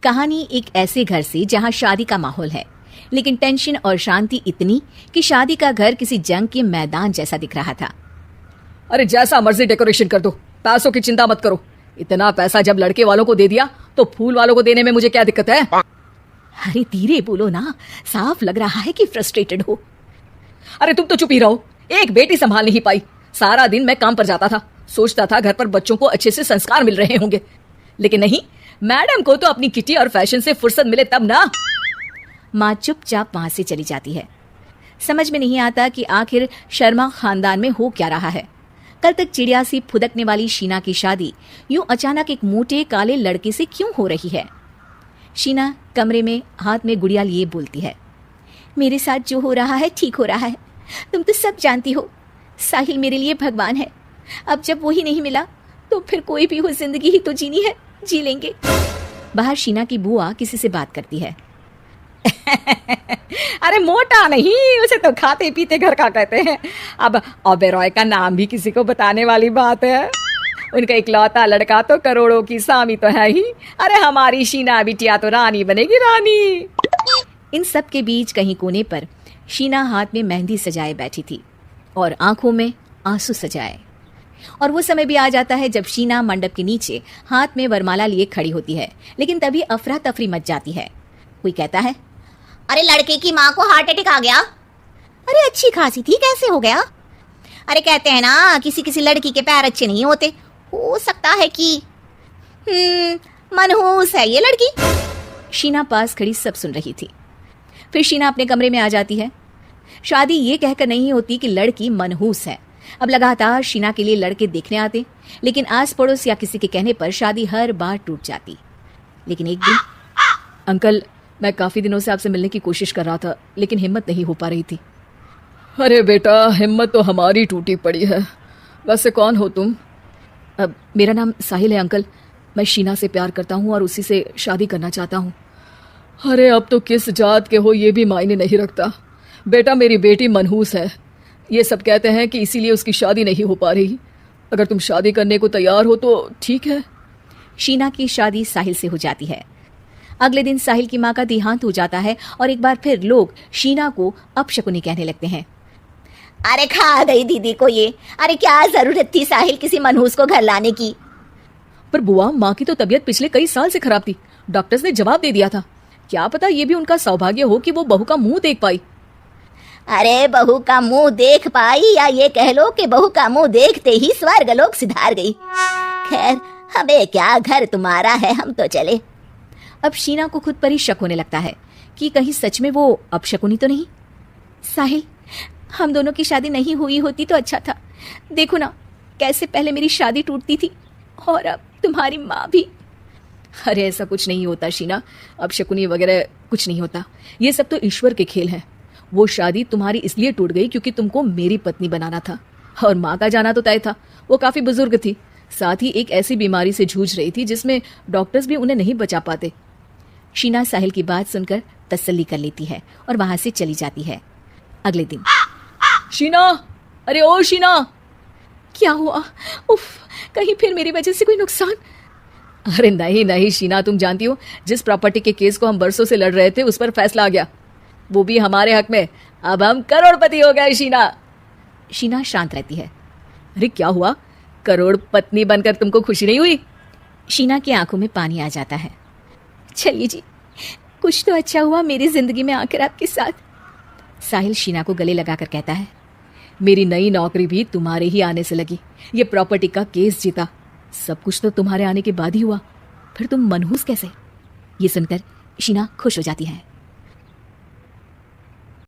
कहानी एक ऐसे घर से जहां शादी का माहौल है, लेकिन टेंशन और शांति इतनी कि शादी का घर किसी जंग के मैदान जैसा दिख रहा था। अरे जैसा मर्जी डेकोरेशन कर दो, पैसों की चिंता मत करो। इतना पैसा जब लड़के वालों को दे दिया तो फूल वालों को देने में मुझे क्या दिक्कत है? अरे धीरे बोलो ना, साफ लग रहा है कि फ्रस्ट्रेटेड हो। अरे तुम तो चुप ही रहो। एक बेटी संभाल नहीं पाई। सारा दिन मैं काम पर जाता था, सोचता था घर पर बच्चों को अच्छे से संस्कार मिल रहे होंगे, लेकिन नहीं, मैडम को तो अपनी किटी और फैशन से फुर्सत मिले तब ना। माँ चुपचाप वहां से चली जाती है। समझ में नहीं आता कि आखिर शर्मा खानदान में हो क्या रहा है। कल तक चिड़िया सी फुदकने वाली शीना की शादी यूं अचानक एक मोटे काले लड़के से क्यों हो रही है? शीना कमरे में हाथ में गुड़िया लिए बोलती है, मेरे साथ जो हो रहा है ठीक हो रहा है। तुम तो सब जानती हो, साहिल मेरे लिए भगवान है। अब जब वो ही नहीं मिला तो फिर कोई भी हो, जिंदगी ही तो जीनी है, जी लेंगे। बाहर शीना की बुआ किसी से बात करती है। अरे मोटा नहीं, उसे तो खाते पीते घर का कहते हैं। अब ओबेरॉय का नाम भी किसी को बताने वाली बात है। उनका इकलौता लड़का तो करोड़ों की सामी तो है ही। अरे हमारी शीना बिटिया तो रानी बनेगी, रानी। इन सब के बीच कहीं कोने पर शीना हाथ में मेहंदी सजाए बैठी थी और आंखों में आंसू सजाए। और वो समय भी आ जाता है जब शीना मंडप के नीचे हाथ में वरमाला लिए खड़ी होती है, लेकिन तभी अफरा तफरी मच जाती है। कोई कहता है, अरे लड़के की माँ को हार्ट अटैक आ गया। अरे अच्छी खासी थी, कैसे हो गया? अरे कहते हैं ना, किसी किसी लड़की के पैर अच्छे नहीं होते। हो सकता है कि मनहूस है ये लड़की। शीना पास खड़ी सब सुन रही थी। फिर शीना अपने कमरे में आ जाती है। शादी ये कहकर नहीं होती कि लड़की मनहूस है। अब लगातार शीना के लिए लड़के देखने आते, लेकिन आस पड़ोस या किसी के कहने पर शादी हर बार टूट जाती। लेकिन एक दिन, अंकल, मैं काफी दिनों से आपसे मिलने की कोशिश कर रहा था, लेकिन हिम्मत नहीं हो पा रही थी। अरे बेटा, हिम्मत तो हमारी टूटी पड़ी है। वैसे कौन हो तुम? अब मेरा नाम साहिल है अंकल। मैं शीना से प्यार करता हूँ और उसी से शादी करना चाहता हूँ। अरे अब तो किस जात के हो ये भी मायने नहीं रखता। बेटा, मेरी बेटी मनहूस है। ये सब कहते हैं कि इसीलिए उसकी शादी नहीं हो पा रही। अगर तुम शादी करने को तैयार हो तो ठीक है। शीना की शादी साहिल से हो जाती है। अगले दिन साहिल की माँ का देहांत हो जाता है और एक बार फिर लोग शीना को अपशकुनी कहने लगते हैं। अरे खा गई दीदी को ये। अरे क्या जरूरत थी साहिल किसी मनहूस को घर लाने की? पर बुआ, माँ की तो तबीयत पिछले कई साल से खराब थी। डॉक्टर्स ने जवाब दे दिया था। क्या पता ये भी उनका सौभाग्य हो कि वो बहू का मुंह देख पाई। अरे बहू का मुंह देख पाई, या ये कह लो कि बहू का मुंह देखते ही स्वर्गलोक सिधार गई। खैर, हमें क्या, घर तुम्हारा है, हम तो चले। अब शीना को खुद पर ही शक होने लगता है कि कहीं सच में वो अपशकुनी तो नहीं। साहिल, हम दोनों की शादी नहीं हुई होती तो अच्छा था। देखो ना, कैसे पहले मेरी शादी टूटती थी और अब तुम्हारी माँ भी। अरे ऐसा कुछ नहीं होता शीना, अपशकुनी वगैरह कुछ नहीं होता। ये सब तो ईश्वर के खेल हैं। वो शादी तुम्हारी इसलिए टूट गई क्योंकि तुमको मेरी पत्नी बनाना था, और माँ का जाना तो तय था। वो काफी बुजुर्ग थी, साथ ही एक ऐसी बीमारी से जूझ रही थी जिसमें डॉक्टर्स भी उन्हें नहीं बचा पाते। शीना साहिल की बात सुनकर तसल्ली कर लेती है और वहां से चली जाती है। अगले दिन, शीना, अरे ओ शीना। क्या हुआ? उफ, कहीं फिर मेरी वजह से कोई नुकसान? अरे नहीं नहीं शीना, तुम जानती हो जिस प्रॉपर्टी के केस को हम बरसों से लड़ रहे थे उस पर फैसला आ गया, वो भी हमारे हक में। अब हम करोड़पति हो गए शीना। शीना शांत रहती है। अरे क्या हुआ? करोड़ पत्नी बनकर तुमको खुशी नहीं हुई? शीना की आंखों में पानी आ जाता है। चलिए जी, कुछ तो अच्छा हुआ मेरी जिंदगी में आकर आपके साथ। साहिल शीना को गले लगाकर कहता है, मेरी नई नौकरी भी तुम्हारे ही आने से लगी। ये प्रॉपर्टी का केस जीता, सब कुछ तो तुम्हारे आने के बाद ही हुआ। फिर तुम मनहूस कैसे? ये सुनकर शीना खुश हो जाती है।